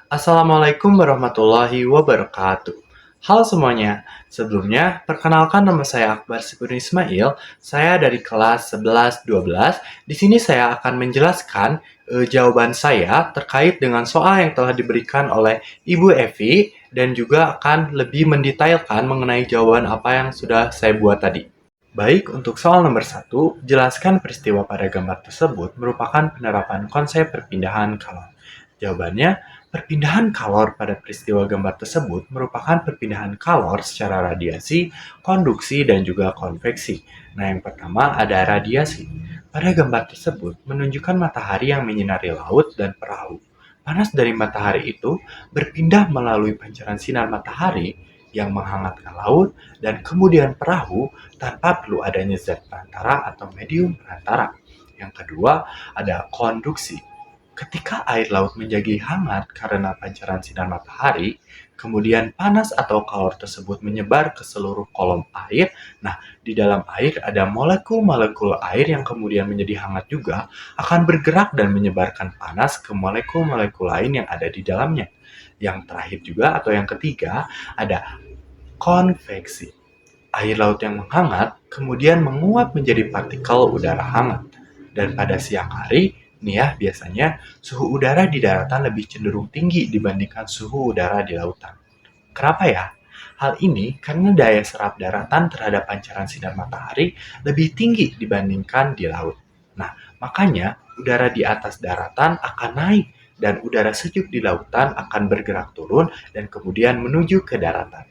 Assalamualaikum warahmatullahi wabarakatuh. Halo semuanya, sebelumnya perkenalkan nama saya Akbar Sipur Ismail. Saya dari kelas 11-12. Di sini saya akan menjelaskan jawaban saya terkait dengan soal yang telah diberikan oleh Ibu Evi dan juga akan lebih mendetailkan mengenai jawaban apa yang sudah saya buat tadi. Baik, untuk soal nomor 1, jelaskan peristiwa pada gambar tersebut merupakan penerapan konsep perpindahan kalor. Jawabannya, perpindahan kalor pada peristiwa gambar tersebut merupakan perpindahan kalor secara radiasi, konduksi, dan juga konveksi. Nah, yang pertama ada radiasi. Pada gambar tersebut menunjukkan matahari yang menyinari laut dan perahu. Panas dari matahari itu berpindah melalui pancaran sinar matahari yang menghangatkan laut dan kemudian perahu tanpa perlu adanya zat perantara atau medium perantara. Yang kedua, ada konduksi. Ketika air laut menjadi hangat karena pancaran sinar matahari, kemudian panas atau kalor tersebut menyebar ke seluruh kolom air. Nah, di dalam air ada molekul-molekul air yang kemudian menjadi hangat juga akan bergerak dan menyebarkan panas ke molekul-molekul lain yang ada di dalamnya. Yang terakhir juga atau yang ketiga ada konveksi. Air laut yang menghangat kemudian menguap menjadi partikel udara hangat. Dan pada siang hari, nih ya, biasanya suhu udara di daratan lebih cenderung tinggi dibandingkan suhu udara di lautan. Kenapa ya? Hal ini karena daya serap daratan terhadap pancaran sinar matahari lebih tinggi dibandingkan di laut. Nah, makanya udara di atas daratan akan naik dan udara sejuk di lautan akan bergerak turun dan kemudian menuju ke daratan.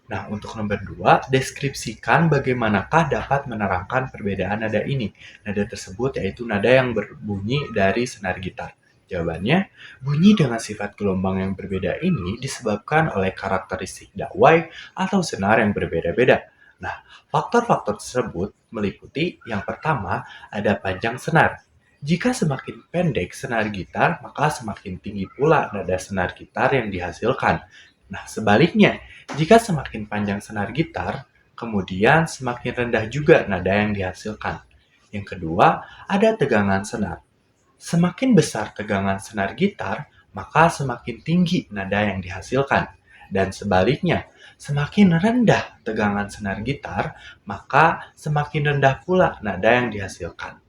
Nah, untuk nomor 2, deskripsikan bagaimanakah dapat menerangkan perbedaan nada ini. Nada tersebut yaitu nada yang berbunyi dari senar gitar. Jawabannya, bunyi dengan sifat gelombang yang berbeda ini disebabkan oleh karakteristik dakwai atau senar yang berbeda-beda. Nah, faktor-faktor tersebut meliputi yang pertama ada panjang senar. Jika semakin pendek senar gitar, maka semakin tinggi pula nada senar gitar yang dihasilkan. Nah, sebaliknya, jika semakin panjang senar gitar, kemudian semakin rendah juga nada yang dihasilkan. Yang kedua, ada tegangan senar. Semakin besar tegangan senar gitar, maka semakin tinggi nada yang dihasilkan. Dan sebaliknya, semakin rendah tegangan senar gitar, maka semakin rendah pula nada yang dihasilkan.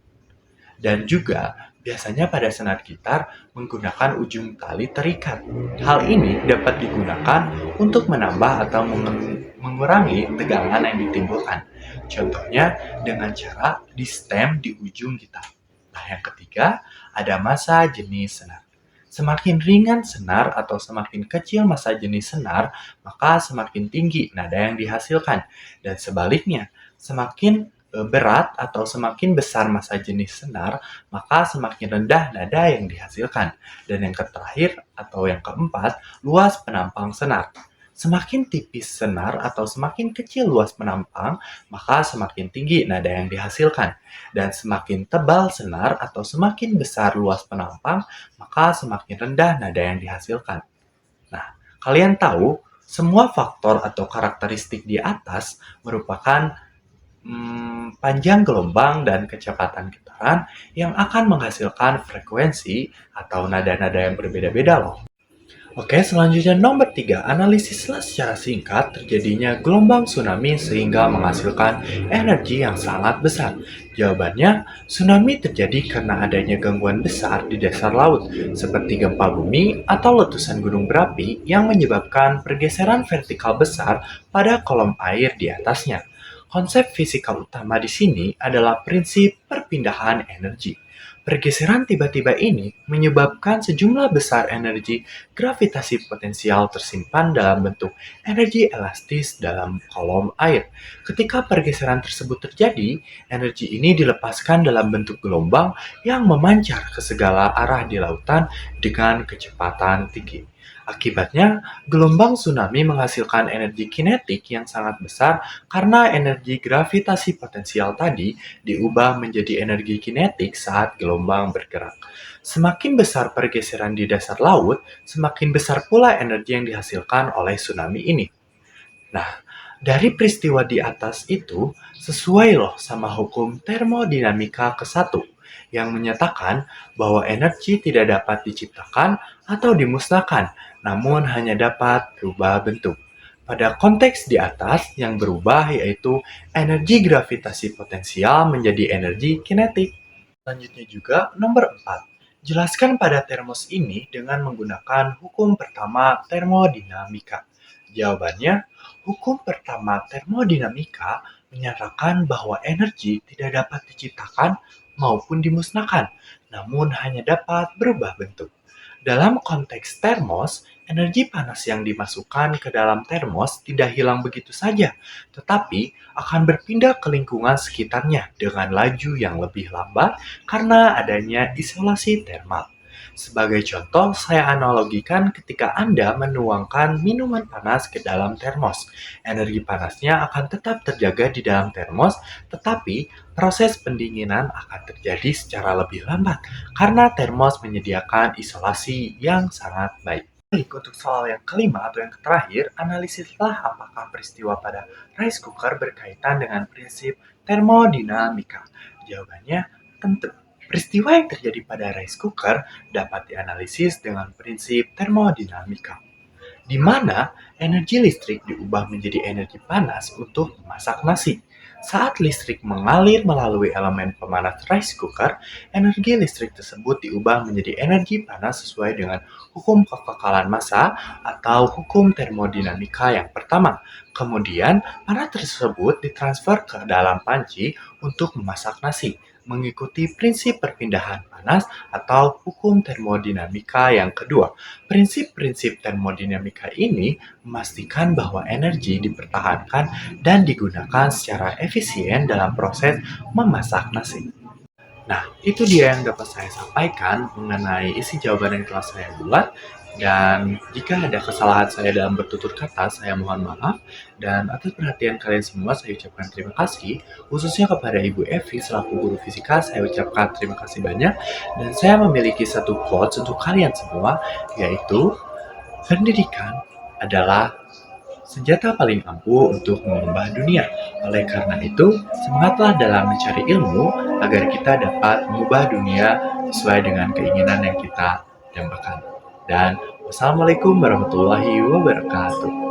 Dan juga, biasanya pada senar gitar menggunakan ujung tali terikat. Hal ini dapat digunakan untuk menambah atau mengurangi tegangan yang ditimbulkan. Contohnya dengan cara di stem di ujung gitar. Nah, yang ketiga, ada massa jenis senar. Semakin ringan senar atau semakin kecil massa jenis senar, maka semakin tinggi nada yang dihasilkan. Dan sebaliknya, semakin berat atau semakin besar massa jenis senar, maka semakin rendah nada yang dihasilkan. Dan yang terakhir atau yang keempat, luas penampang senar. Semakin tipis senar atau semakin kecil luas penampang, maka semakin tinggi nada yang dihasilkan. Dan semakin tebal senar atau semakin besar luas penampang, maka semakin rendah nada yang dihasilkan. Nah, kalian tahu semua faktor atau karakteristik di atas merupakan panjang gelombang dan kecepatan getaran yang akan menghasilkan frekuensi atau nada-nada yang berbeda-beda loh. Oke, selanjutnya nomor 3, analisislah secara singkat terjadinya gelombang tsunami sehingga menghasilkan energi yang sangat besar. Jawabannya, tsunami terjadi karena adanya gangguan besar di dasar laut, seperti gempa bumi atau letusan gunung berapi yang menyebabkan pergeseran vertikal besar pada kolom air di atasnya. Konsep fisika utama di sini adalah prinsip perpindahan energi. Pergeseran tiba-tiba ini menyebabkan sejumlah besar energi gravitasi potensial tersimpan dalam bentuk energi elastis dalam kolom air. Ketika pergeseran tersebut terjadi, energi ini dilepaskan dalam bentuk gelombang yang memancar ke segala arah di lautan dengan kecepatan tinggi. Akibatnya, gelombang tsunami menghasilkan energi kinetik yang sangat besar karena energi gravitasi potensial tadi diubah menjadi energi kinetik saat gelombang bergerak. Semakin besar pergeseran di dasar laut, semakin besar pula energi yang dihasilkan oleh tsunami ini. Nah, dari peristiwa di atas itu, sesuai loh sama hukum termodinamika ke-1. yang menyatakan bahwa energi tidak dapat diciptakan atau dimusnahkan, namun hanya dapat berubah bentuk. Pada konteks di atas, yang berubah yaitu energi gravitasi potensial menjadi energi kinetik. Selanjutnya juga nomor 4. Jelaskan pada termos ini dengan menggunakan hukum pertama termodinamika. Jawabannya, hukum pertama termodinamika menyatakan bahwa energi tidak dapat diciptakan maupun dimusnahkan, namun hanya dapat berubah bentuk. Dalam konteks termos, energi panas yang dimasukkan ke dalam termos tidak hilang begitu saja, tetapi akan berpindah ke lingkungan sekitarnya dengan laju yang lebih lambat karena adanya isolasi termal. Sebagai contoh, saya analogikan ketika Anda menuangkan minuman panas ke dalam termos. Energi panasnya akan tetap terjaga di dalam termos, tetapi proses pendinginan akan terjadi secara lebih lambat karena termos menyediakan isolasi yang sangat baik. Baik, untuk soal yang kelima atau yang terakhir, analisislah apakah peristiwa pada rice cooker berkaitan dengan prinsip termodinamika. Jawabannya tentu. Peristiwa yang terjadi pada rice cooker dapat dianalisis dengan prinsip termodinamika, di mana energi listrik diubah menjadi energi panas untuk memasak nasi. Saat listrik mengalir melalui elemen pemanas rice cooker, energi listrik tersebut diubah menjadi energi panas sesuai dengan hukum kekekalan massa atau hukum termodinamika yang pertama. Kemudian, panas tersebut ditransfer ke dalam panci untuk memasak nasi, mengikuti prinsip perpindahan panas atau hukum termodinamika yang kedua. Prinsip-prinsip termodinamika ini memastikan bahwa energi dipertahankan dan digunakan secara efisien dalam proses memasak nasi. Nah, itu dia yang dapat saya sampaikan mengenai isi jawaban yang telah saya buat. Dan jika ada kesalahan saya dalam bertutur kata, saya mohon maaf. Dan atas perhatian kalian semua, saya ucapkan terima kasih. Khususnya kepada Ibu Evi selaku guru fisika, saya ucapkan terima kasih banyak. Dan saya memiliki satu quotes untuk kalian semua, yaitu pendidikan adalah senjata paling ampuh untuk mengubah dunia. Oleh karena itu, semangatlah dalam mencari ilmu agar kita dapat mengubah dunia sesuai dengan keinginan yang kita dambakan. Dan wassalamualaikum warahmatullahi wabarakatuh.